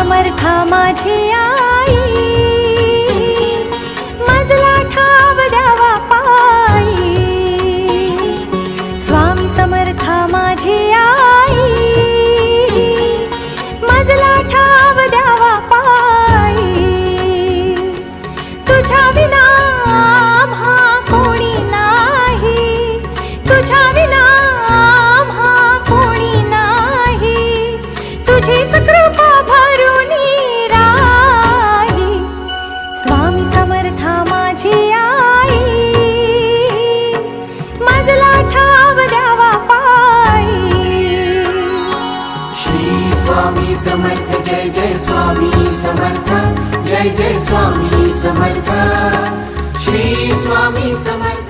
समर्था माझी आई, मजला ठाव द्यावा पायी. स्वामी समर्था माझी आई, मजला ठाव द्यावा पायी. तुझ्या विना आम्हा कोणी नाही, तुझ्या विना आम्हा कोणी नाही. तुझीच कृपा भरून राही. स्वामी समर्था माझी आई, मजला ठाव द्यावा पायी. श्री स्वामी समर्थ जय जय स्वामी समर्थ, जय जय स्वामी समर्थ. श्री स्वामी समर्थ.